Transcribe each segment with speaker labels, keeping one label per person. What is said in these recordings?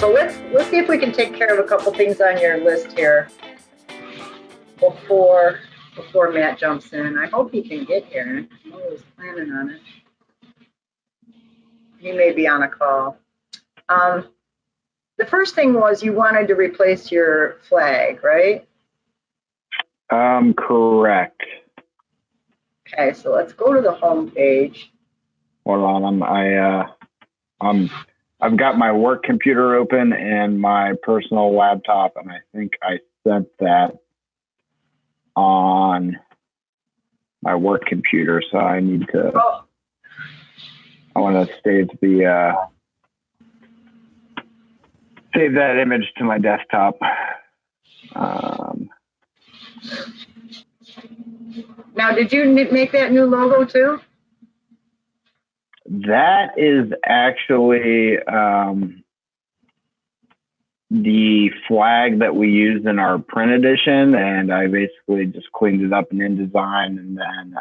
Speaker 1: So let's see if we can take care of a couple things on your list here before Matt jumps in. I hope he can get here. I know he was planning on it. He may be on a call. The first thing was you wanted to replace your flag, right?
Speaker 2: Correct.
Speaker 1: Okay, so let's go to the home page.
Speaker 2: Hold on, I've got my work computer open and my personal laptop, and I think I sent that on my work computer, so I need to. Oh. I want to save that image to my desktop.
Speaker 1: Now, did you make that new logo too?
Speaker 2: That is actually the flag that we used in our print edition, and I basically just cleaned it up in InDesign and then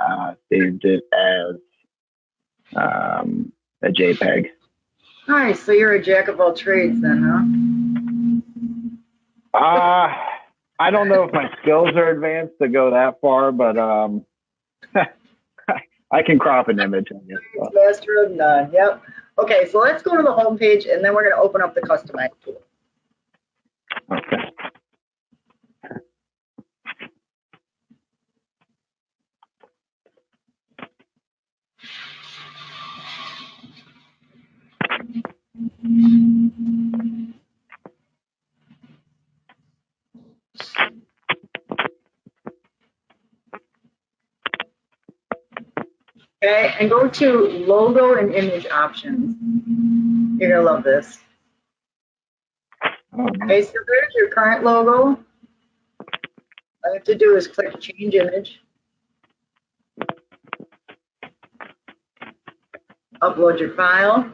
Speaker 2: saved it as a JPEG.
Speaker 1: Nice. So you're a jack of all trades then, huh?
Speaker 2: I don't know if my skills are advanced to go that far, but I can crop an image.
Speaker 1: Master of none. Yep. Okay, so let's go to the home page, and then we're going to open up the Customize tool.
Speaker 2: Okay.
Speaker 1: Okay, and go to logo and image options. You're going to love this. Okay, so there's your current logo. All you have to do is click change image. Upload your file.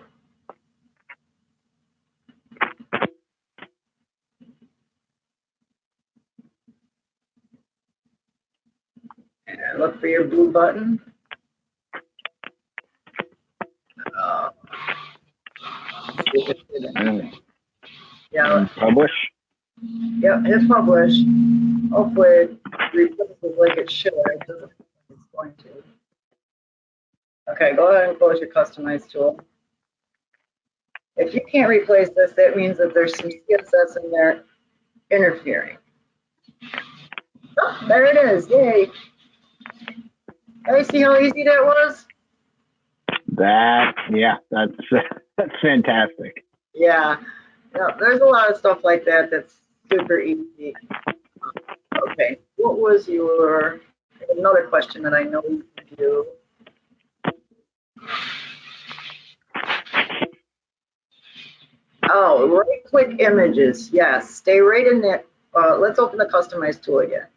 Speaker 1: And look for your blue button. Yeah.
Speaker 2: Publish?
Speaker 1: Yep, hit publish. Hopefully it replaces like it should. It doesn't look like it's going to. Okay, go ahead and close your Customize tool. If you can't replace this, that means that there's some CSS in there interfering. Oh, there it is. Yay. Guys, see how easy that was?
Speaker 2: That's fantastic.
Speaker 1: Yeah. There's a lot of stuff like that that's super easy. Okay, what was your, another question that I know you can do. Oh, right click images. Yes, stay right in there. Let's open the Customize tool again.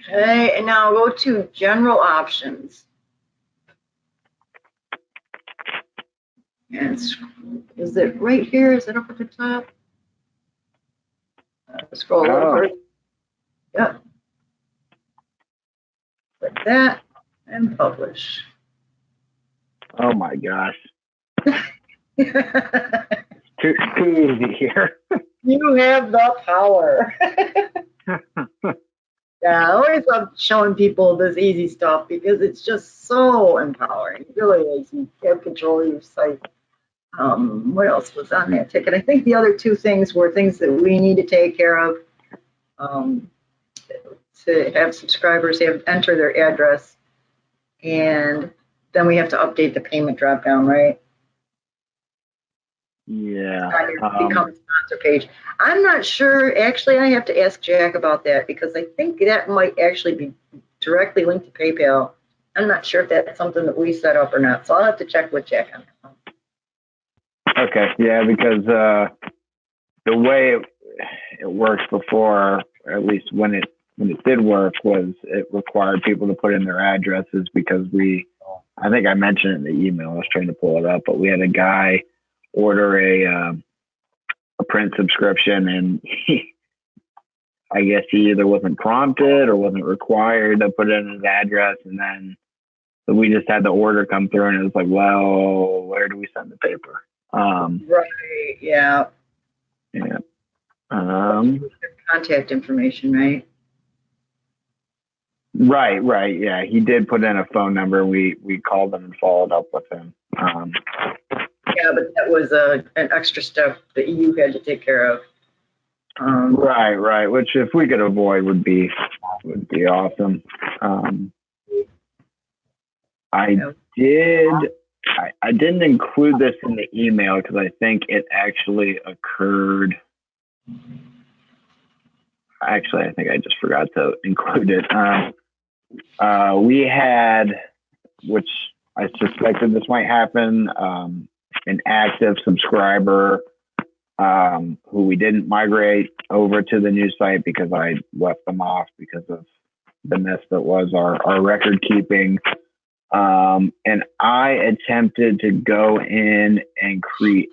Speaker 1: Okay, and now go to general options. And is it right here? Is it up at the top? Scroll over. Yep. Click that and publish.
Speaker 2: Oh my gosh. too easy here.
Speaker 1: You have the power. Yeah, I always love showing people this easy stuff because it's just so empowering. It really is. You have control of your site. What else was on that ticket? I think the other two things were things that we need to take care of to have subscribers enter their address, and then we have to update the payment dropdown, right?
Speaker 2: Yeah.
Speaker 1: On your become sponsor page. I'm not sure. Actually, I have to ask Jack about that because I think that might actually be directly linked to PayPal. I'm not sure if that's something that we set up or not. So I'll have to check with Jack on that.
Speaker 2: Okay. Yeah, because the way it works before, or at least when it did work, was it required people to put in their addresses because we I think I mentioned it in the email. I was trying to pull it up, but we had a guy order a print subscription, and I guess he either wasn't prompted or wasn't required to put in his address, and then so we just had the order come through, and it was like, well, where do we send the paper?
Speaker 1: Right. Yeah.
Speaker 2: Yeah.
Speaker 1: Contact information, right?
Speaker 2: Right. Yeah, he did put in a phone number. We called him and followed up with him.
Speaker 1: Yeah, but that was an extra step that you had to take care of.
Speaker 2: Right. Which if we could avoid would be awesome. I didn't include this in the email because I think it actually occurred. Actually, I think I just forgot to include it. We had, which I suspected this might happen, an active subscriber who we didn't migrate over to the new site because I left them off because of the mess that was our record keeping. And I attempted to go in and create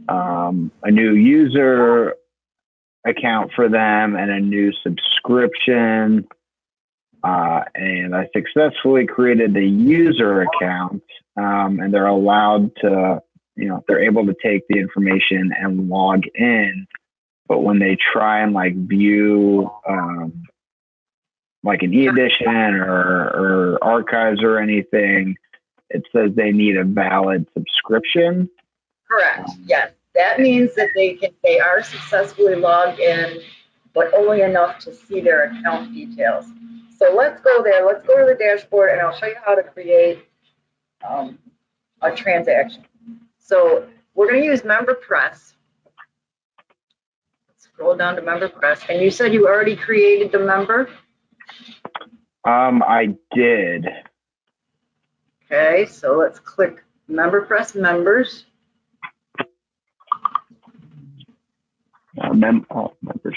Speaker 2: a new user account for them and a new subscription. And I successfully created the user account, and they're allowed to, they're able to take the information and log in. But when they try and like view, like an e-edition or archives or anything, it says they need a valid subscription.
Speaker 1: Correct. Yes. That means that they are successfully logged in, but only enough to see their account details. So let's go there. Let's go to the dashboard, and I'll show you how to create a transaction. So we're going to use MemberPress. Scroll down to MemberPress. And you said you already created the member?
Speaker 2: I did.
Speaker 1: Okay, so let's click MemberPress members.
Speaker 2: Members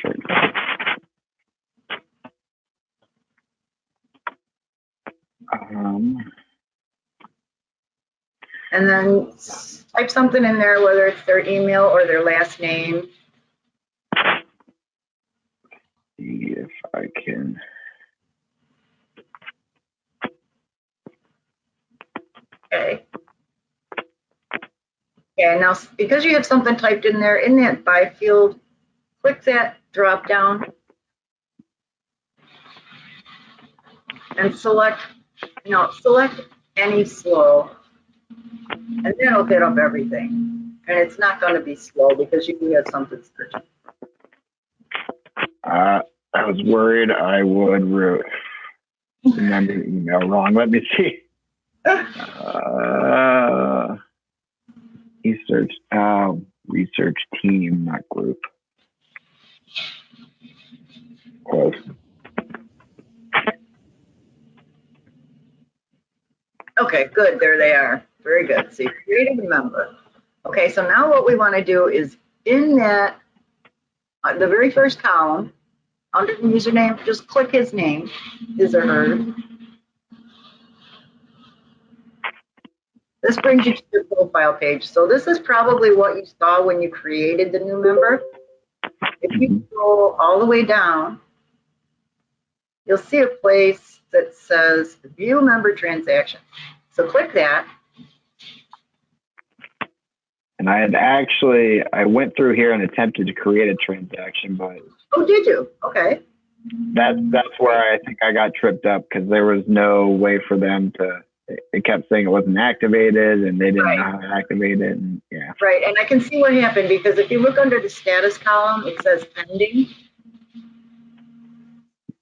Speaker 2: right.
Speaker 1: And then type something in there, whether it's their email or their last name.
Speaker 2: See if I can.
Speaker 1: Okay. Okay, now because you have something typed in there, in that by field, click that drop down and select any slow, and that'll hit up everything. And it's not going to be slow because you have something searching.
Speaker 2: I was worried I would remember the email wrong. Let me see. Research team, not group. Close.
Speaker 1: Okay, good. There they are. Very good. So you created a member. Okay, so now what we want to do is in that, the very first column, under the username, just click his name, his or her. This brings you to your profile page. So this is probably what you saw when you created the new member. If you scroll all the way down, you'll see a place that says View Member Transaction. So click that.
Speaker 2: And I went through here and attempted to create a transaction, but
Speaker 1: Oh, did you? Okay.
Speaker 2: that's where I think I got tripped up because there was no way for them to. It kept saying it wasn't activated, and they didn't know how to activate it. And yeah.
Speaker 1: Right, and I can see what happened because if you look under the status column, it says pending.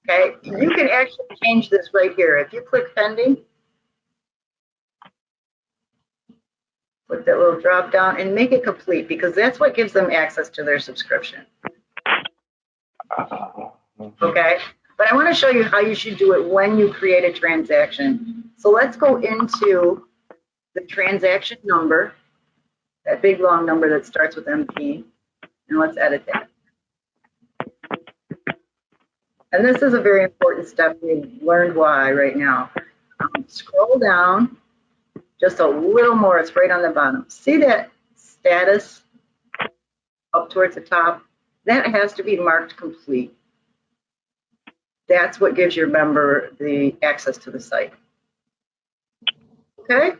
Speaker 1: Okay, you can actually change this right here. If you click pending, put that little drop down and make it complete because that's what gives them access to their subscription. Okay, but I want to show you how you should do it when you create a transaction. So let's go into the transaction number, that big long number that starts with MP, and let's edit that. And this is a very important step. We've learned why right now. Scroll down just a little more. It's right on the bottom. See that status up towards the top? That has to be marked complete. That's what gives your member the access to the site. Okay?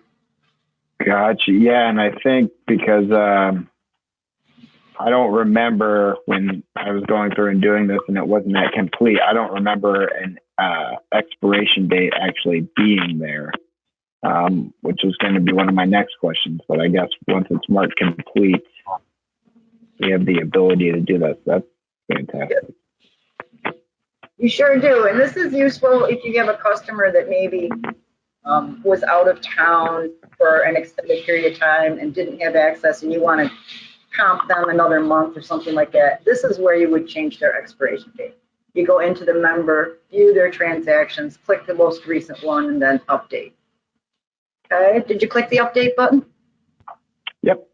Speaker 2: Gotcha. Yeah, and I think because I don't remember when I was going through and doing this and it wasn't that complete. I don't remember an expiration date actually being there, which is going to be one of my next questions. But I guess once it's marked complete, we have the ability to do that. So that's fantastic.
Speaker 1: You sure do. And this is useful if you have a customer that maybe was out of town for an extended period of time and didn't have access, and you want to comp them another month or something like that. This is where you would change their expiration date. You go into the member, view their transactions, click the most recent one, and then update. Okay, did you click the update button?
Speaker 2: Yep.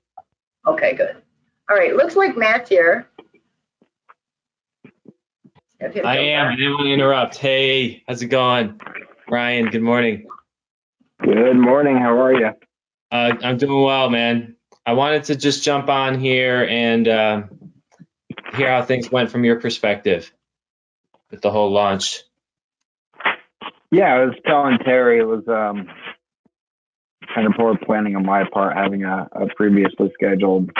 Speaker 1: Okay, good. All right, looks like Matt's here.
Speaker 3: I am. I didn't want to interrupt. Hey, how's it going? Ryan, good morning.
Speaker 2: Good morning. How are you?
Speaker 3: I'm doing well, man. I wanted to just jump on here and hear how things went from your perspective with the whole launch.
Speaker 2: Yeah, I was telling Terry it was kind of poor planning on my part, having a previously scheduled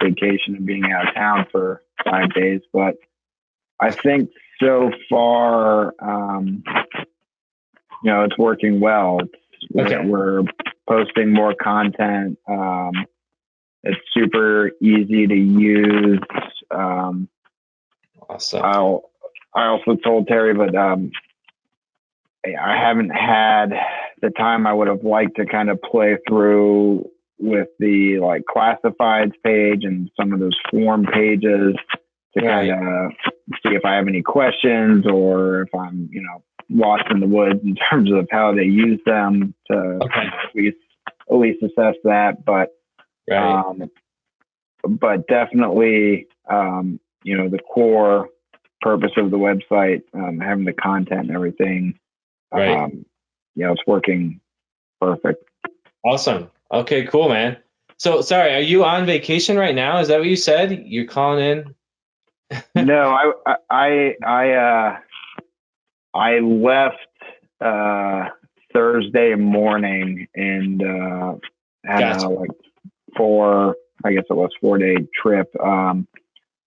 Speaker 2: vacation and being out of town for 5 days. But I think so far, it's working well. We're posting more content. It's super easy to use.
Speaker 3: Awesome.
Speaker 2: I also told Terry, but I haven't had the time I would have liked to kind of play through with the classifieds page and some of those form pages to kind of see if I have any questions or if I'm, lost in the woods in terms of how they use them to at least assess that. But but definitely, the core purpose of the website, having the content and everything, it's working perfect.
Speaker 3: Awesome. Okay, cool, man. So, sorry, are you on vacation right now? Is that what you said? You're calling in?
Speaker 2: No, I left Thursday morning and had a 4-day trip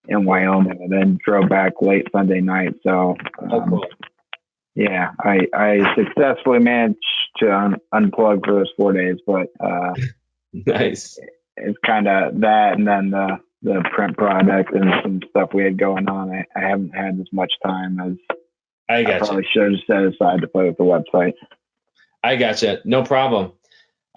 Speaker 2: in Wyoming, and then drove back late Sunday night. So
Speaker 3: cool.
Speaker 2: Yeah, I successfully managed to unplug for those 4 days, but
Speaker 3: nice.
Speaker 2: It's kind of that, and then the print product and some stuff we had going on. I haven't had as much time as I probably should have set aside to play with the website.
Speaker 3: I gotcha. No problem.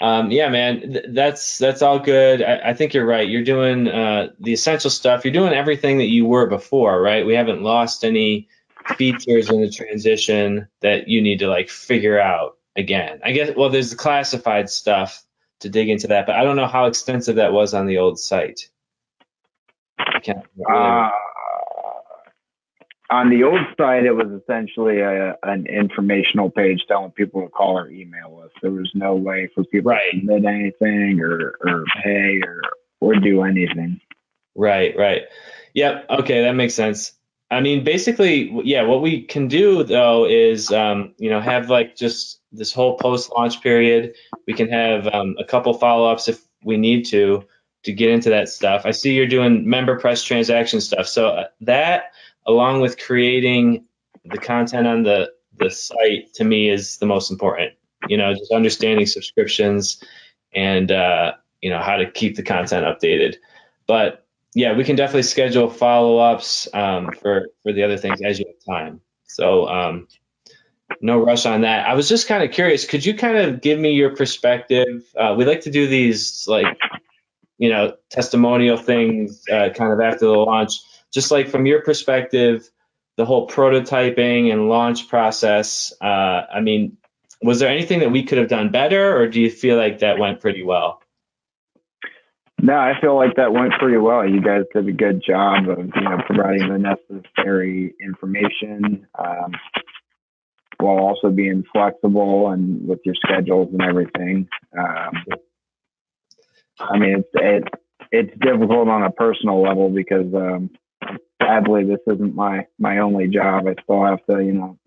Speaker 3: Yeah, man, that's all good. I think you're right. You're doing the essential stuff. You're doing everything that you were before, right? We haven't lost any features in the transition that you need to figure out again. I guess, well, there's the classified stuff to dig into that, but I don't know how extensive that was on the old site.
Speaker 2: On the old site, it was essentially an informational page telling people to call or email us. There was no way for people to submit anything or pay or do anything.
Speaker 3: Right. Yep. Okay, that makes sense. I mean, basically, yeah, what we can do, though, is, have just this whole post-launch period. We can have a couple follow-ups if we need to get into that stuff. I see you're doing MemberPress transaction stuff. So that, along with creating the content on the site, to me, is the most important. Just understanding subscriptions and, how to keep the content updated. But yeah, we can definitely schedule follow-ups for the other things as you have time. So no rush on that. I was just kind of curious. Could you kind of give me your perspective? We like to do these testimonial things kind of after the launch. Just from your perspective, the whole prototyping and launch process. I mean, was there anything that we could have done better, or do you feel like that went pretty well?
Speaker 2: No, I feel like that went pretty well. You guys did a good job of, providing the necessary information. while also being flexible and with your schedules and everything. I mean, it's difficult on a personal level because sadly this isn't my only job. I still have to, you know,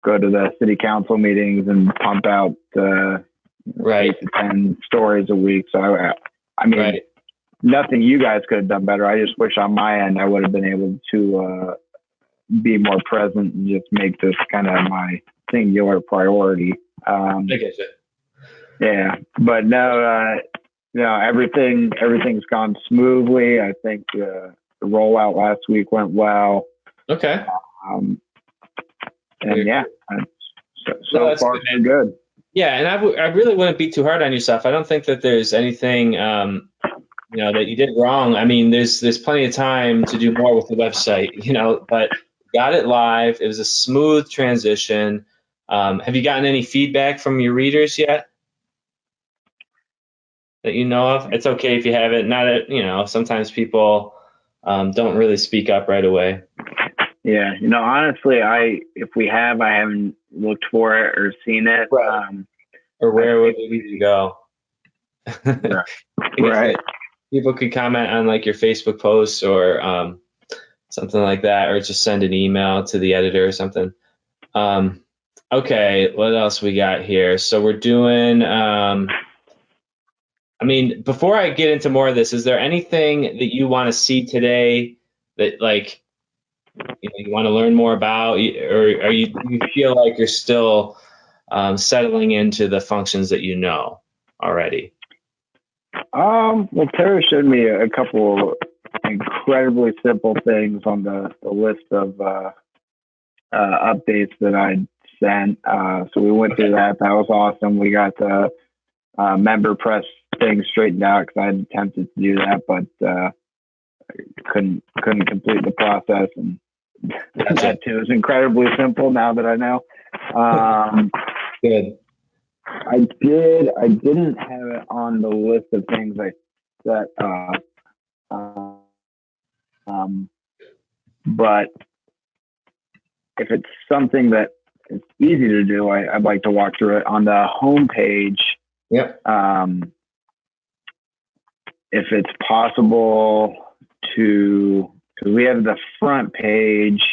Speaker 2: go to the city council meetings and pump out 8 to 10 stories a week. So I mean, nothing you guys could have done better. I just wish on my end I would have been able to be more present and just make this kind of my singular priority.
Speaker 3: I get you.
Speaker 2: Yeah, but no, everything's gone smoothly. I think the rollout last week went well.
Speaker 3: Okay.
Speaker 2: And yeah, so far so good.
Speaker 3: Yeah, and I really wouldn't be too hard on yourself. I don't think that there's anything you know, that you did wrong. I mean, there's plenty of time to do more with the website, you know, but got it live. It was a smooth transition. Have you gotten any feedback from your readers yet that you know of? It's okay if you haven't. Not that, you know, sometimes people don't really speak up right away.
Speaker 2: Yeah, you know, honestly, if we have, I haven't looked for it or seen it.
Speaker 3: Right. Or where would it need to go?
Speaker 2: Right.
Speaker 3: People could comment on like your Facebook posts or something like that, or just send an email to the editor or something. Okay, what else we got here? So we're doing, I mean, before I get into more of this, is there anything that you want to see today that like, you know, you want to learn more about, or you feel like you're still settling into the functions that you know already?
Speaker 2: Well, Tara showed me a couple incredibly simple things on the list of updates that I'd sent. So we went through that. That was awesome. We got the MemberPress thing straightened out because I had attempted to do that, but couldn't complete the process. And that too is incredibly simple now that I know.
Speaker 3: Good.
Speaker 2: I didn't have it on the list of things I set up. But if it's something that is easy to do, I'd like to walk through it on the home page.
Speaker 3: Yep.
Speaker 2: If it's possible to, because we have the front page,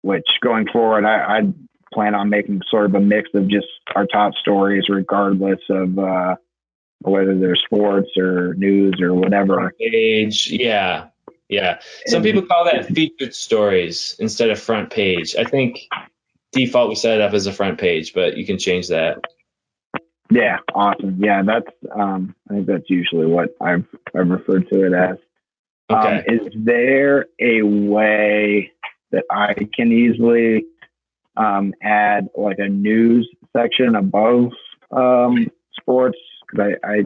Speaker 2: which going forward, I plan on making sort of a mix of just our top stories, regardless of whether they're sports or news or whatever.
Speaker 3: Page, yeah. Some people call that featured stories instead of front page. I think default we set it up as a front page, but you can change that.
Speaker 2: Yeah, awesome. Yeah, that's I think that's usually what I've referred to it as.
Speaker 3: Okay.
Speaker 2: Is there a way that I can easily add like a news section above sports? Because I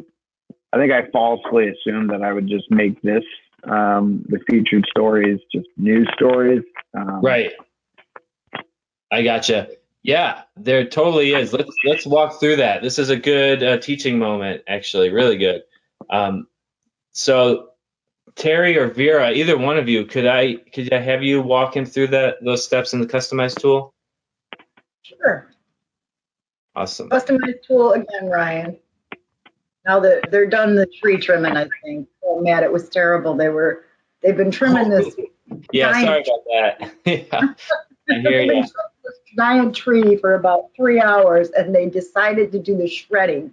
Speaker 2: think I falsely assumed that I would just make this the featured stories just news stories.
Speaker 3: Right. I gotcha. Yeah, there totally is. Let's walk through that. This is a good teaching moment, actually, really good. So Terry or Vera, either one of you, could I have you walk him through those steps in the customize tool?
Speaker 1: Sure.
Speaker 3: Awesome.
Speaker 1: Customize tool again, Ryan. Now that they're done the tree trimming, I think. Oh, Matt, it was terrible. They've been trimming this.
Speaker 3: Yeah, sorry about that. Yeah, I hear you.
Speaker 1: This giant tree for about 3 hours, and they decided to do the shredding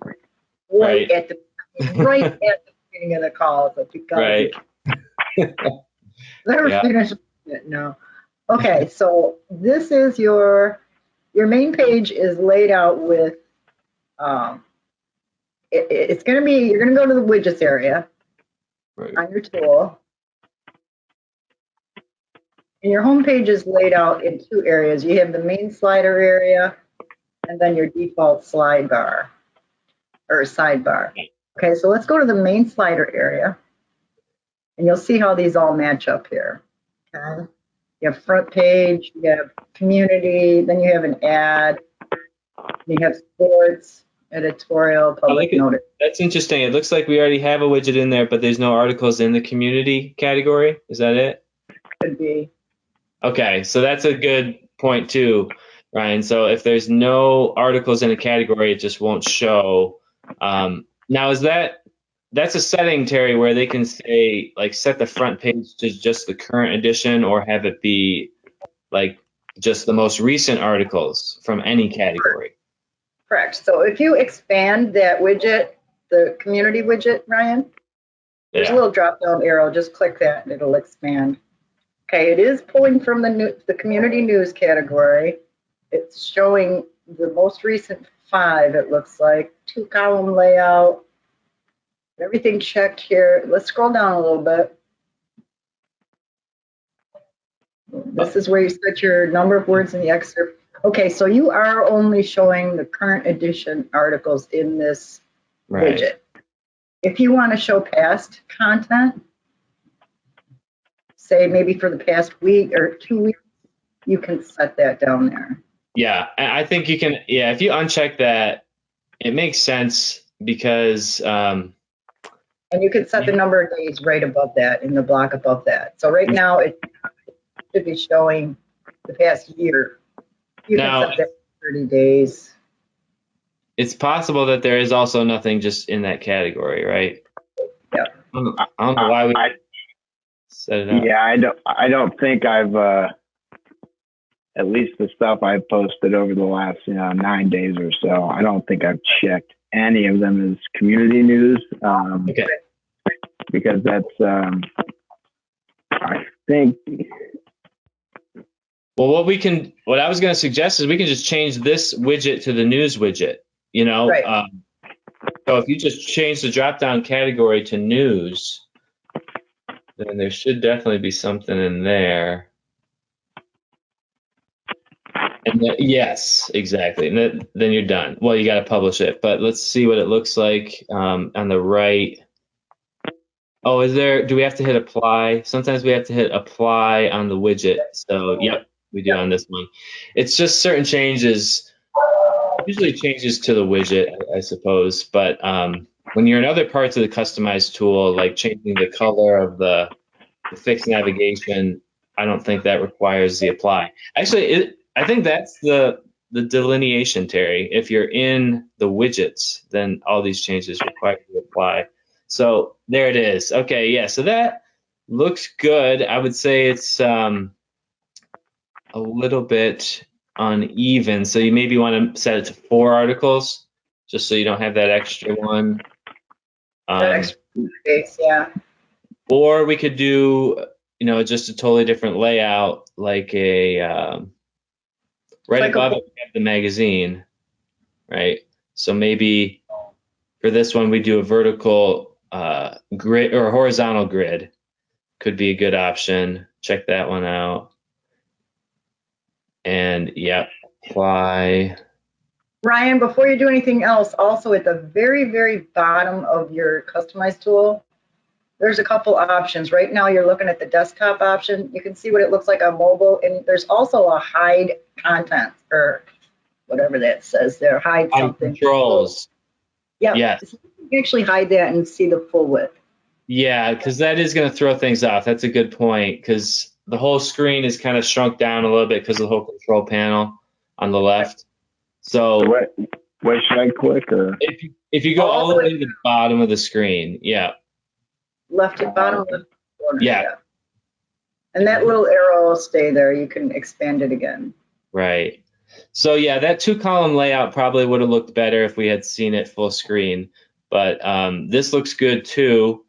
Speaker 1: right at the beginning of the call. So
Speaker 3: Right.
Speaker 1: They're finished it now. Okay, so this is your main page is laid out with it's going to be, you're going to go to the widgets area on your tool. And your home page is laid out in 2 areas. You have the main slider area and then your default slide bar or sidebar. Okay, so let's go to the main slider area and you'll see how these all match up here. Okay, you have front page, you have community, then you have an ad, you have sports, editorial, public notice.
Speaker 3: That's interesting. It looks like we already have a widget in there, but there's no articles in the community category. Is that it?
Speaker 1: Could be.
Speaker 3: Okay, so that's a good point too, Ryan. So if there's no articles in a category, it just won't show. Now, that's a setting, Terry, where they can say like set the front page to just the current edition, or have it be like just the most recent articles from any category.
Speaker 1: Correct. So if you expand that widget, the community widget, Ryan, there's a
Speaker 3: Yeah.
Speaker 1: little drop down arrow. Just click that and it'll expand. Okay, it is pulling from the community news category. It's showing the most recent 5, it looks like, 2-column layout. Everything checked here. Let's scroll down a little bit. This is where you set your number of words in the excerpt. Okay, so you are only showing the current edition articles in this widget. If you want to show past content, say maybe for the past week or 2 weeks, you can set that down there.
Speaker 3: Yeah, I think you can. Yeah, if you uncheck that, it makes sense because.
Speaker 1: And you can set the number of days right above that in the block above that. So right now it should be showing the past year. You can set that 30 days.
Speaker 3: It's possible that there is also nothing just in that category, right?
Speaker 1: Yeah.
Speaker 3: I don't know why we set it up.
Speaker 2: Yeah, I don't think I've at least the stuff I've posted over the last 9 days or so. I don't think I've checked any of them as community news.
Speaker 3: Okay.
Speaker 2: Because that's I think.
Speaker 3: Well, what I was going to suggest is we can just change this widget to the news widget.
Speaker 1: Right.
Speaker 3: So if you just change the drop-down category to news, then there should definitely be something in there. And yes, exactly. And then you're done. Well, you got to publish it, but let's see what it looks like on the right. Oh, do we have to hit apply? Sometimes we have to hit apply on the widget. So, yep, we do on this one. It's just certain changes, usually changes to the widget, I suppose. But when you're in other parts of the customized tool, like changing the color of the fixed navigation, I don't think that requires the apply. Actually, I think that's the delineation, Terry. If you're in the widgets, then all these changes require you to apply. So there it is. Okay, yeah. So that looks good. I would say it's a little bit uneven. So you maybe want to set it to 4 articles, just so you don't have that extra one.
Speaker 1: That extra space, yeah.
Speaker 3: Or we could do, just a totally different layout, like a right above it, we have the magazine, right? So maybe for this one, we do a vertical grid or a horizontal grid. Could be a good option. Check that one out. And yeah, apply.
Speaker 1: Ryan, before you do anything else, also at the very, very bottom of your customized tool, there's a couple options. Right now you're looking at the desktop option. You can see what it looks like on mobile, and there's also a hide content or whatever that says there, hide something.
Speaker 3: Controls.
Speaker 1: Yeah.
Speaker 3: Yes.
Speaker 1: So you can actually hide that and see the full width.
Speaker 3: Yeah, because that is going to throw things off. That's a good point, because the whole screen is kind of shrunk down a little bit because of the whole control panel on the left. So
Speaker 2: what should I click? Or
Speaker 3: if you go all the way to the bottom of the screen, yeah.
Speaker 1: Left at bottom left corner.
Speaker 3: Yeah.
Speaker 1: And that little arrow will stay there. You can expand it again.
Speaker 3: Right. So yeah, that 2-column layout probably would have looked better if we had seen it full screen. But this looks good too.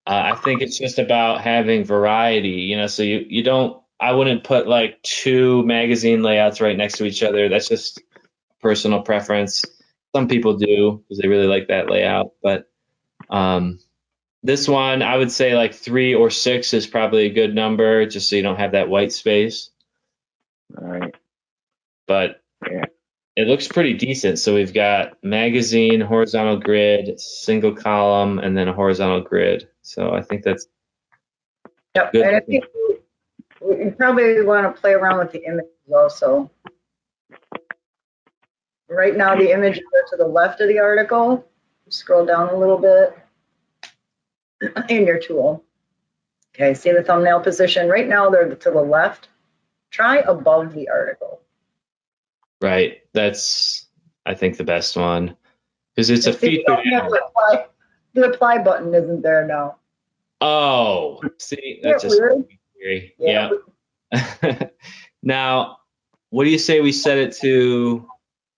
Speaker 3: I think it's just about having variety, so you don't, I wouldn't put like 2 magazine layouts right next to each other. That's just personal preference. Some people do because they really like that layout. But this one, I would say like 3 or 6 is probably a good number, just so you don't have that white space.
Speaker 2: All right.
Speaker 3: But yeah, it looks pretty decent. So we've got magazine, horizontal grid, single column, and then a horizontal grid. So I think that's
Speaker 1: good. And if you probably want to play around with the images also. Right now the images are to the left of the article. Scroll down a little bit in your tool. Okay, see the thumbnail position? Right now they're to the left. Try above the article.
Speaker 3: Right. That's, I think, the best one because it's a
Speaker 1: And see, you
Speaker 3: featured
Speaker 1: don't have
Speaker 3: ad.
Speaker 1: to apply. The apply button isn't there now.
Speaker 3: Oh, see,
Speaker 1: Isn't that
Speaker 3: that's just
Speaker 1: weird?
Speaker 3: theory.
Speaker 1: Yeah.
Speaker 3: Yeah. Now, what do you say we set it to?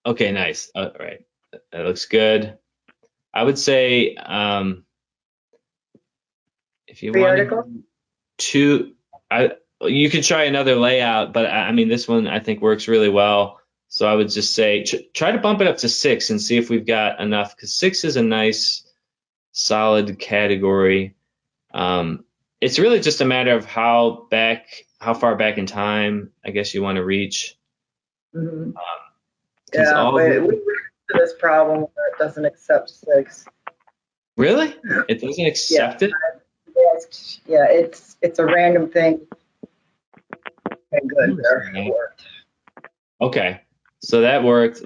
Speaker 3: Okay, nice. All right. That looks good. I would say if you
Speaker 1: Free
Speaker 3: wanted
Speaker 1: article?
Speaker 3: to, you could try another layout, but I mean, this one I think works really well. So I would just say try to bump it up to 6 and see if we've got enough, because 6 is a nice, solid category. It's really just a matter of how far back in time, I guess, you want to reach.
Speaker 1: Mm-hmm.
Speaker 3: Because
Speaker 1: Yeah,
Speaker 3: all
Speaker 1: but
Speaker 3: the,
Speaker 1: we run into this problem where it doesn't accept 6.
Speaker 3: really, it doesn't accept it.
Speaker 1: Yeah, it's a random thing. Okay, good. There, it worked.
Speaker 3: Okay, so that worked.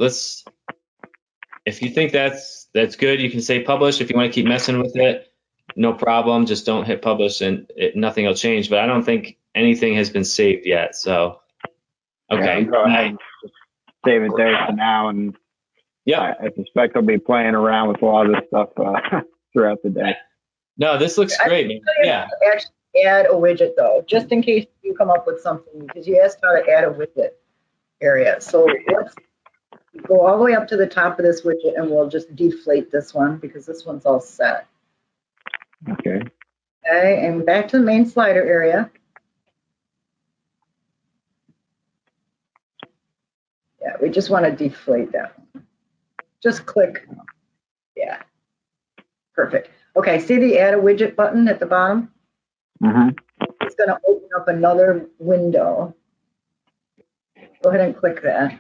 Speaker 3: If you think that's good, you can say publish. If you want to keep messing with it, no problem. Just don't hit publish, and nothing will change. But I don't think anything has been saved yet. So, okay.
Speaker 2: Yeah, go ahead and save it there for now, and
Speaker 3: Yeah.
Speaker 2: I suspect I'll be playing around with a lot of this stuff throughout the day.
Speaker 3: No, this looks great, man. Yeah.
Speaker 1: Actually, add a widget though, just in case you come up with something, because you asked how to add a widget area. So let's go all the way up to the top of this widget, and we'll just deflate this one because this one's all set.
Speaker 2: Okay.
Speaker 1: Okay, and back to the main slider area. Yeah, we just want to deflate that one. Just click. Yeah. Perfect. Okay, see the add a widget button at the bottom?
Speaker 2: Mm-hmm.
Speaker 1: It's going to open up another window. Go ahead and click that.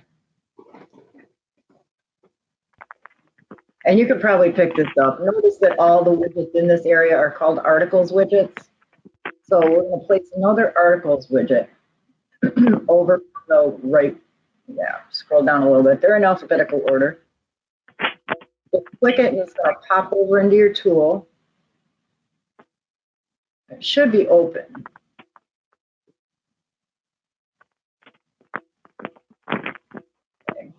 Speaker 1: And you could probably pick this up. Notice that all the widgets in this area are called articles widgets. So we're going to place another articles widget over to the right. Yeah, scroll down a little bit. They're in alphabetical order. Just click it and it's going to pop over into your tool. It should be open. Okay.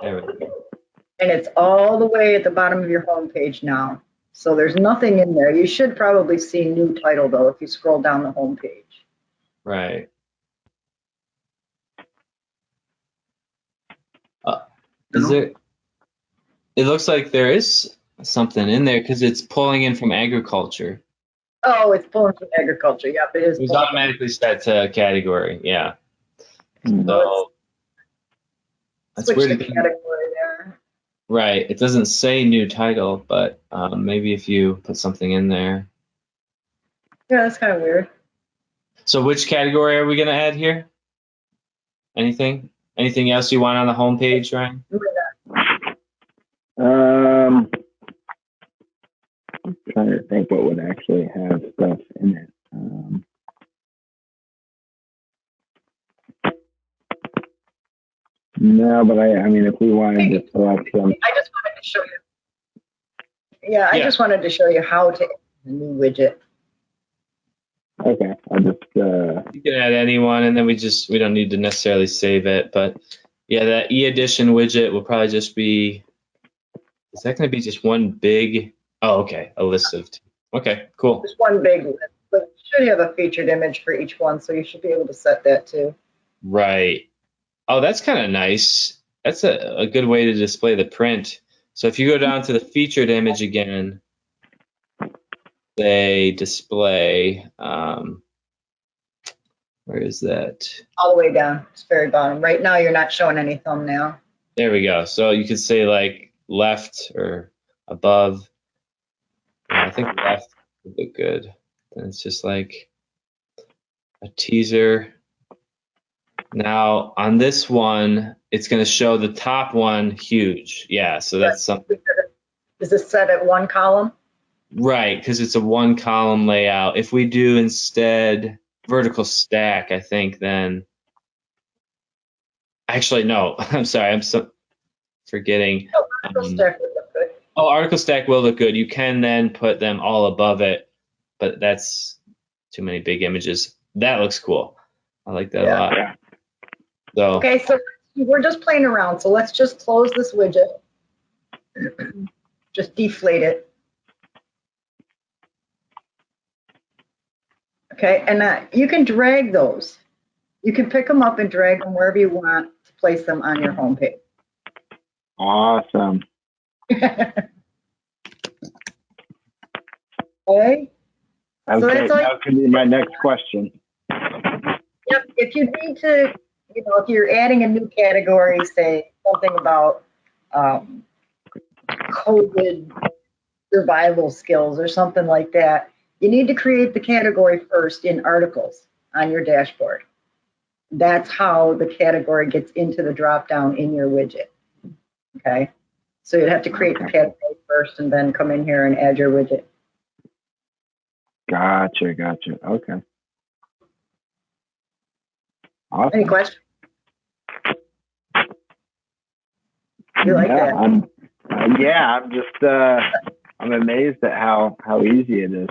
Speaker 3: There we go.
Speaker 1: And it's all the way at the bottom of your home page now. So there's nothing in there. You should probably see new title though if you scroll down the home page.
Speaker 3: Right. Is there? It looks like there is something in there because it's pulling in from agriculture.
Speaker 1: Oh, it's pulling from agriculture. Yep, it is.
Speaker 3: It was automatically set to category. Yeah. So that's
Speaker 1: switch
Speaker 3: weird.
Speaker 1: the category there.
Speaker 3: Right. It doesn't say new title, but maybe if you put something in there.
Speaker 1: Yeah, that's kind of weird.
Speaker 3: So which category are we going to add here? Anything? Anything else you want on the home page, Ryan?
Speaker 2: I'm trying to think what would actually have stuff in it. No, but I mean, if we wanted to select some.
Speaker 1: I just wanted to show you. Yeah, I just wanted to show you how to add the new widget.
Speaker 2: Okay, I'll just.
Speaker 3: You can add anyone, and then we don't need to necessarily save it. But yeah, that e-edition widget will probably just be. Is that going to be just one big? Oh, okay, a list of two. Okay, cool.
Speaker 1: Just one big list, but you should have a featured image for each one, so you should be able to set that too.
Speaker 3: Right. Oh, that's kind of nice. That's a good way to display the print. So if you go down to the featured image again, they display. Where is that?
Speaker 1: All the way down. It's very bottom. Right now, you're not showing any thumbnail.
Speaker 3: There we go. So you could say like left or above. Yeah, I think left would look good. Then it's just like a teaser. Now on this one, it's going to show the top one huge. Yeah, so that's something.
Speaker 1: Is this set at one column?
Speaker 3: Right, because it's a one column layout. If we do instead vertical stack, I think then. Actually, no. I'm sorry. I'm so forgetting.
Speaker 1: Oh, article stack would look good.
Speaker 3: Oh, article stack will look good. You can then put them all above it, but that's too many big images. That looks cool. I like that a
Speaker 1: Yeah.
Speaker 3: lot.
Speaker 2: Yeah.
Speaker 3: So
Speaker 1: Okay, so we're just playing around. So let's just close this widget. Just deflate it. Okay, and you can drag those. You can pick them up and drag them wherever you want to place them on your homepage.
Speaker 2: Awesome.
Speaker 1: Okay.
Speaker 2: Okay,
Speaker 1: So that's all.
Speaker 2: that could be my next question.
Speaker 1: Yep. If you need to, if you're adding a new category, say something about COVID survival skills or something like that, you need to create the category first in articles on your dashboard. That's how the category gets into the dropdown in your widget. Okay. So you'd have to create the category first and then come in here and add your widget.
Speaker 2: Gotcha. Okay. Awesome.
Speaker 1: Any questions? You like that?
Speaker 2: I'm just I'm amazed at how easy it is.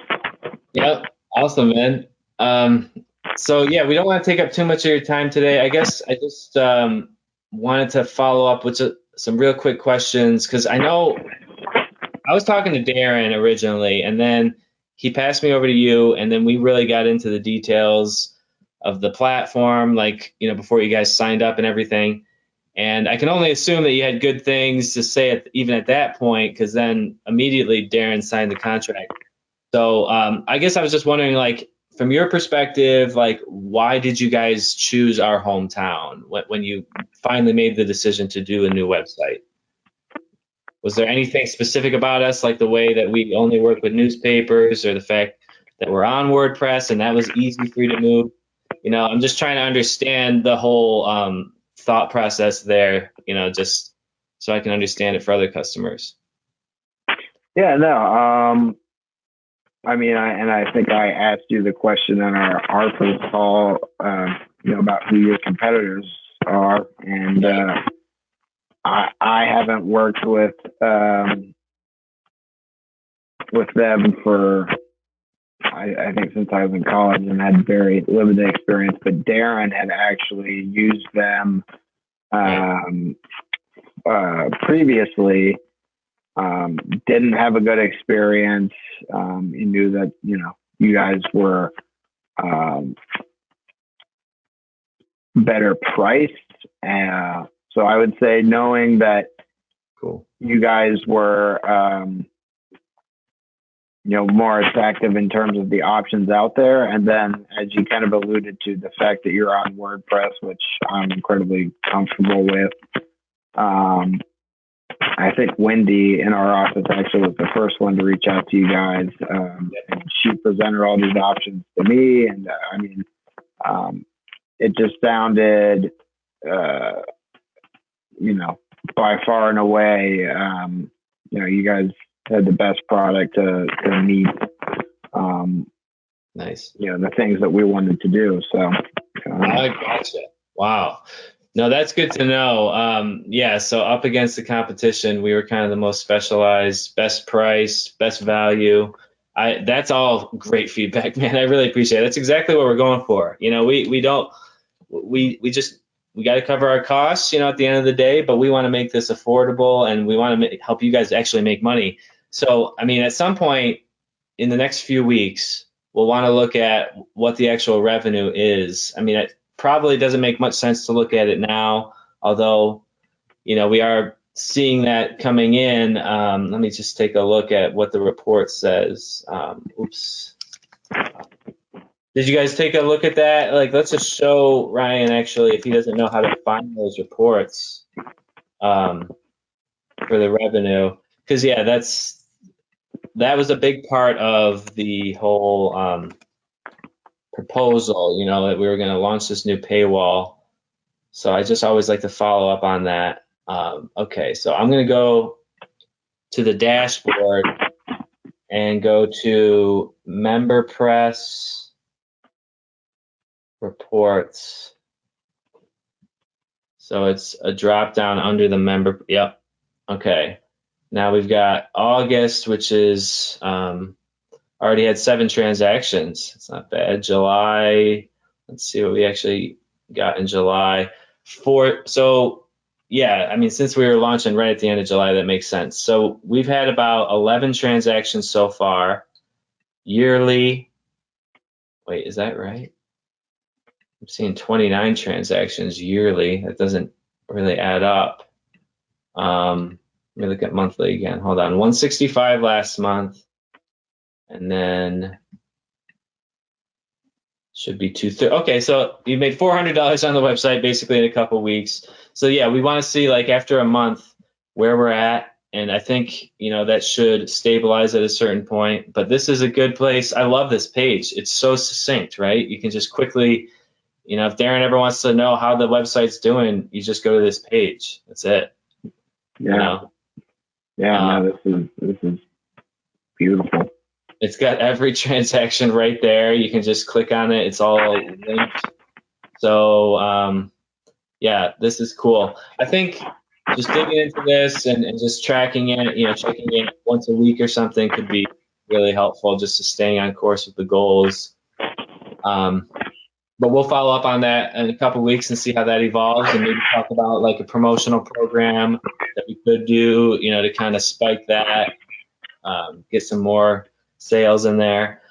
Speaker 3: Yep. Awesome, man. So yeah, we don't want to take up too much of your time today. I guess I just wanted to follow up with some real quick questions, because I know I was talking to Darren originally, and then he passed me over to you, and then we really got into the details of the platform, like, before you guys signed up and everything. And I can only assume that you had good things to say even at that point, because then immediately Darren signed the contract. So I guess I was just wondering, like, from your perspective, like, why did you guys choose our hometown when you finally made the decision to do a new website? Was there anything specific about us, like the way that we only work with newspapers, or the fact that we're on WordPress and that was easy for you to move? I'm just trying to understand the whole thought process there, just so I can understand it for other customers.
Speaker 2: Yeah, no. I mean, I think I asked you the question on our first call, about who your competitors are, and I haven't worked with them for I think since I was in college, and had very limited experience. But Darren had actually used them previously. Didn't have a good experience. He knew that you guys were better priced, so I would say, knowing that you guys were more attractive in terms of the options out there, and then, as you kind of alluded to, the fact that you're on WordPress, which I'm incredibly comfortable with. I think Wendy in our office actually was the first one to reach out to you guys, and she presented all these options to me, and it just sounded, by far and away, you guys had the best product to meet,
Speaker 3: nice,
Speaker 2: the things that we wanted to do. So,
Speaker 3: I gotcha. Wow. No, that's good to know. So up against the competition, we were kind of the most specialized, best price, best value. That's all great feedback, man. I really appreciate it. That's exactly what we're going for. We got to cover our costs, at the end of the day, but we want to make this affordable, and we want to help you guys actually make money. So, at some point in the next few weeks, we'll want to look at what the actual revenue is. It probably doesn't make much sense to look at it now, although, we are seeing that coming in. Let me just take a look at what the report says. Oops. Did you guys take a look at that? Like, let's just show Ryan, actually, if he doesn't know how to find those reports for the revenue. Because, that was a big part of the whole proposal, that we were going to launch this new paywall. So I just always like to follow up on that. Okay, so I'm going to go to the dashboard and go to MemberPress reports. So it's a drop down under the member. Okay. Now we've got August, which is already had 7 transactions. It's not bad. July, let's see what we actually got in July. So yeah, I mean, since we were launching right at the end of July, that makes sense. So we've had about 11 transactions so far. Yearly, wait, is that right? I'm seeing 29 transactions yearly. That doesn't really add up. Let me look at monthly again. Hold on. 165 last month. And then should be 230. Okay, so you made $400 on the website basically in a couple weeks. So yeah, we want to see like after a month where we're at. And I think, that should stabilize at a certain point. But this is a good place. I love this page. It's so succinct, right? You can just quickly, if Darren ever wants to know how the website's doing, you just go to this page. That's it.
Speaker 2: Yeah. Yeah, no, this is beautiful.
Speaker 3: It's got every transaction right there. You can just click on it. It's all linked. So yeah, this is cool. I think just digging into this and just tracking it, checking it once a week or something could be really helpful just to staying on course with the goals. But we'll follow up on that in a couple of weeks and see how that evolves, and maybe talk about like a promotional program that we could do, to kind of spike that, get some more sales in there.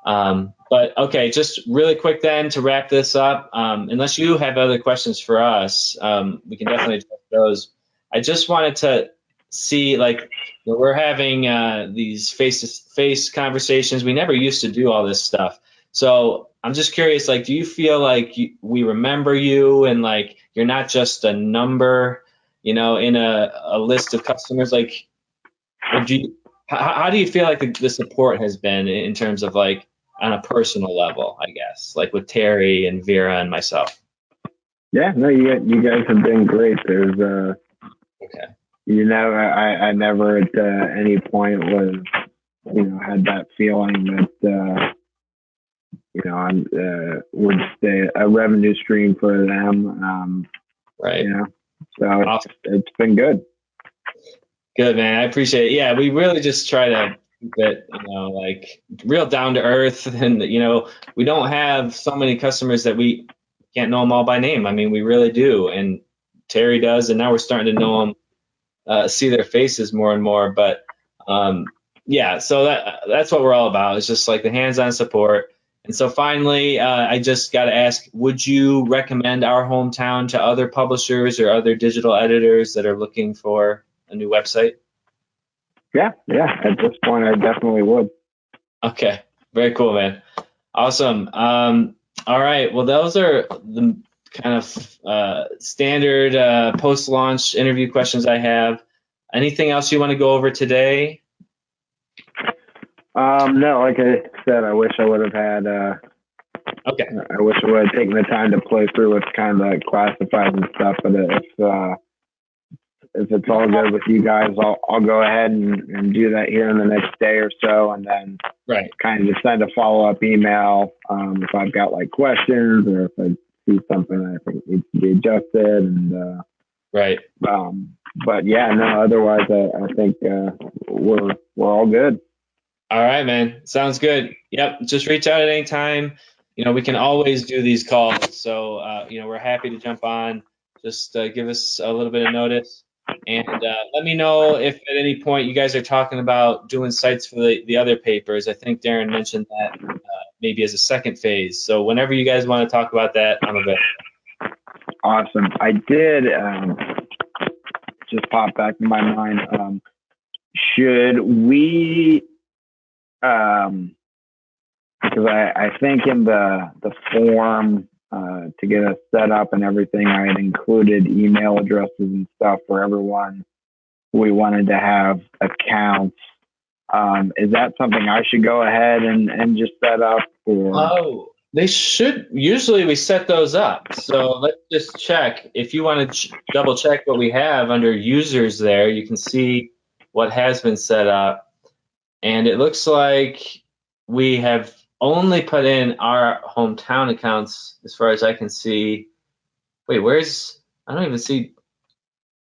Speaker 3: But okay, just really quick then to wrap this up, unless you have other questions for us, we can definitely address those. I just wanted to see, like, we're having these face-to-face conversations. We never used to do all this stuff. So I'm just curious, like, do you feel like we remember you and like you're not just a number, in a list of customers? Like, or how do you feel like the support has been in terms of like on a personal level, I guess, like with Terry and Vera and myself?
Speaker 2: Yeah, no, you guys have been great. There's
Speaker 3: Okay.
Speaker 2: I never at any point was, had that feeling that, I'm would stay a revenue stream for them.
Speaker 3: Right.
Speaker 2: So
Speaker 3: Awesome.
Speaker 2: it's been good.
Speaker 3: Good, man. I appreciate it. Yeah, we really just try to keep it, like real down to earth. And, we don't have so many customers that we can't know them all by name. I mean, we really do. And Terry does. And now we're starting to know them, see their faces more and more. But yeah, so that's what we're all about. It's just like the hands-on support. And so finally, I just got to ask, would you recommend our hometown to other publishers or other digital editors that are looking for a new website?
Speaker 2: Yeah. At this point, I definitely would.
Speaker 3: Okay. Very cool, man. Awesome. All right. Well, those are the kind of standard post-launch interview questions I have. Anything else you want to go over today?
Speaker 2: No, like I said, I wish I would have had.
Speaker 3: Okay.
Speaker 2: I wish I would have taken the time to play through what's kind of like classified and stuff. But if it's all good with you guys, I'll go ahead and do that here in the next day or so, and then kind of just send a follow-up email if I've got like questions or if I see something that I think needs to be adjusted. And but yeah, no. Otherwise, I think we're all good.
Speaker 3: All right, man. Sounds good. Yep. Just reach out at any time. We can always do these calls. So, we're happy to jump on. Just give us a little bit of notice. And let me know if at any point you guys are talking about doing sites for the other papers. I think Darren mentioned that maybe as a second phase. So whenever you guys want to talk about that, I'm available.
Speaker 2: Awesome. I did just pop back in my mind. Should we, because I think in the form to get us set up and everything, I had included email addresses and stuff for everyone we wanted to have accounts. Is that something I should go ahead and just set up?
Speaker 3: Oh, they should. Usually we set those up. So let's just check. If you want to double check what we have under users there, you can see what has been set up. And it looks like we have only put in our hometown accounts as far as I can see. Wait, I don't even see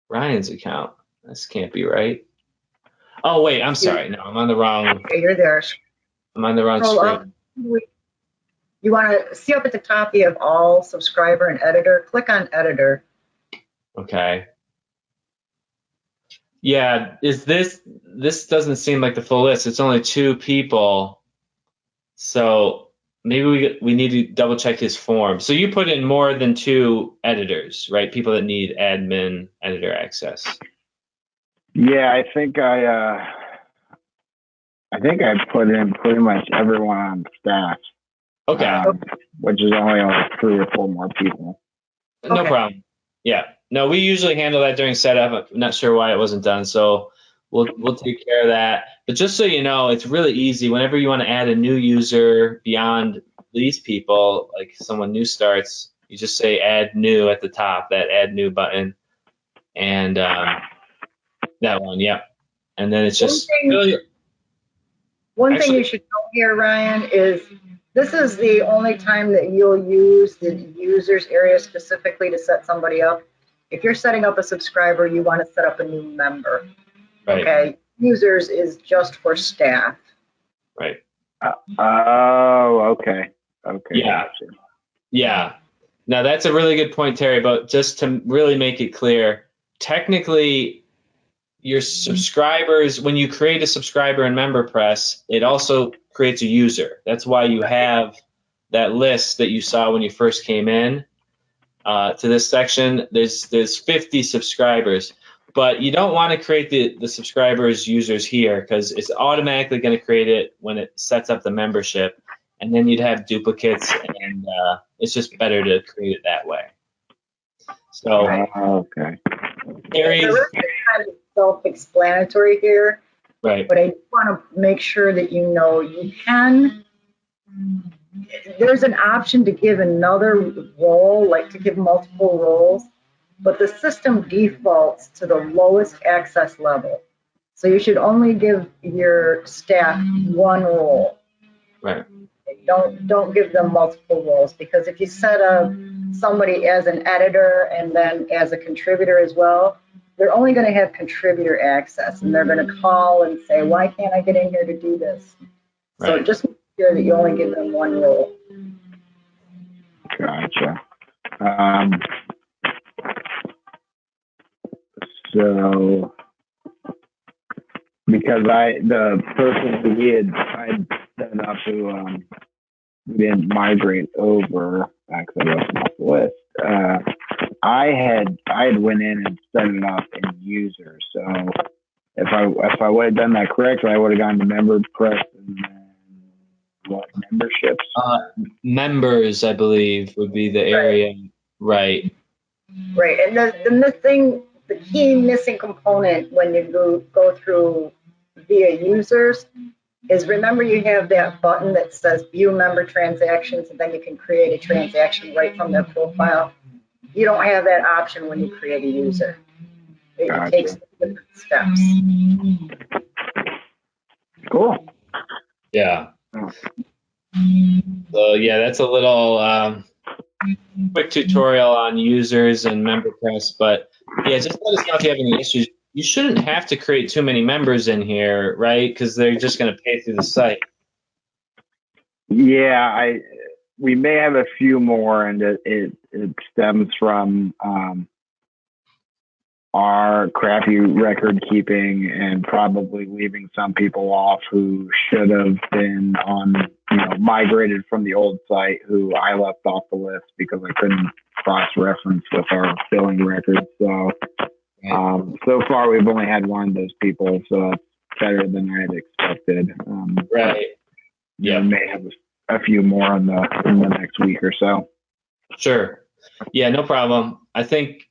Speaker 3: Ryan's account. This can't be right. Oh, wait, I'm sorry. No, I'm on the wrong.
Speaker 1: Okay, you're there.
Speaker 3: I'm on the wrong
Speaker 1: Scroll
Speaker 3: screen.
Speaker 1: up. You want to see up at the top, you have all, subscriber, and editor. Click on editor.
Speaker 3: Okay. Yeah, this doesn't seem like the full list. It's only 2 people. So maybe we need to double check his form. So you put in more than 2 editors, right? People that need admin editor access.
Speaker 2: Yeah, I think I put in pretty much everyone on staff.
Speaker 3: Okay.
Speaker 2: Which is only like 3 or 4 more people.
Speaker 3: No
Speaker 1: Okay.
Speaker 3: problem. Yeah. No, we usually handle that during setup. I'm not sure why it wasn't done. So we'll take care of that. But just so you know, it's really easy. Whenever you want to add a new user beyond these people, like someone new starts, you just say add new at the top, that add new button. And that one, yeah. And then it's just
Speaker 1: One thing you should know here, Ryan, is this is the only time that you'll use the users area specifically to set somebody up. If you're setting up a subscriber, you want to set up a new member.
Speaker 3: Right.
Speaker 1: Okay. Users is just for staff.
Speaker 3: Right.
Speaker 2: Oh, okay. Okay.
Speaker 3: Yeah.
Speaker 2: Gotcha.
Speaker 3: Yeah. Now that's a really good point, Terry, but just to really make it clear, technically your subscribers, when you create a subscriber in MemberPress, it also creates a user. That's why you have that list that you saw when you first came in to this section. There's 50 subscribers, but you don't want to create the subscribers users here because it's automatically going to create it when it sets up the membership, and then you'd have duplicates, and it's just better to create it that way. So,
Speaker 2: okay.
Speaker 3: Terry's
Speaker 1: kind of self-explanatory here,
Speaker 3: right.
Speaker 1: but I want to make sure that you know you can. There's an option to give another role, like to give multiple roles, but the system defaults to the lowest access level. So you should only give your staff 1 role.
Speaker 3: Right.
Speaker 1: Don't give them multiple roles, because if you set up somebody as an editor and then as a contributor as well, they're only going to have contributor access, and they're going to call and say, why can't I get in here to do this? So
Speaker 3: Right.
Speaker 1: just make sure that you only give them 1 role.
Speaker 2: Gotcha. So, because the person who I'd set up who didn't migrate over, because I wasn't off the list, I had went in and set it up in users. So if I would have done that correctly, I would have gone to MemberPress and then what, memberships?
Speaker 3: Members, I believe, would be the area. Right.
Speaker 1: Right. And the key missing component when you go through via users is, remember, you have that button that says view member transactions, and then you can create a transaction right from their profile. You don't have that option when you create a user. It takes different steps.
Speaker 2: Cool.
Speaker 3: Yeah. So yeah, that's a little quick tutorial on users and MemberPress, but yeah, just let us know if you have any issues. You shouldn't have to create too many members in here, right? Because they're just going to pay through the site.
Speaker 2: Yeah, we may have a few more, and it stems from our crappy record keeping and probably leaving some people off who should have been on, migrated from the old site, who I left off the list because I couldn't cross-reference with our billing records. So, so far we've only had 1 of those people, so that's better than I had expected.
Speaker 3: Right.
Speaker 2: Yeah, we may have a few more in the next week or so.
Speaker 3: Sure. Yeah, no problem. I think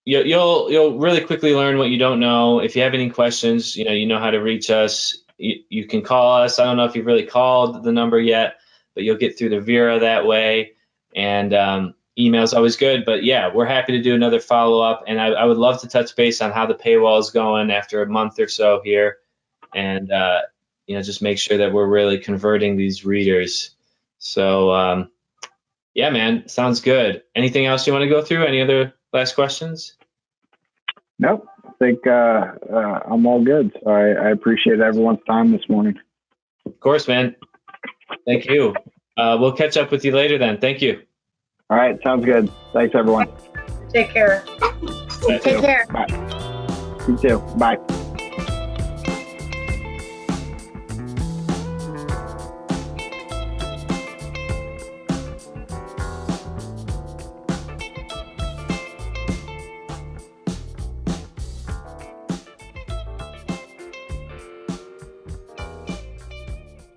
Speaker 3: you'll really quickly learn what you don't know. If you have any questions, you know how to reach us. You can call us. I don't know if you've really called the number yet, but you'll get through to Vera that way. And email is always good. But yeah, we're happy to do another follow-up. And I would love to touch base on how the paywall is going after a month or so here. And, just make sure that we're really converting these readers. So, yeah, man, sounds good. Anything else you want to go through? Any other last questions?
Speaker 2: Nope. I think I'm all good. So I appreciate everyone's time this morning.
Speaker 3: Of course, man. Thank you. We'll catch up with you later then. Thank you.
Speaker 2: All right, sounds good. Thanks, everyone.
Speaker 1: Take care.
Speaker 4: Take care.
Speaker 2: Bye. You too. Bye.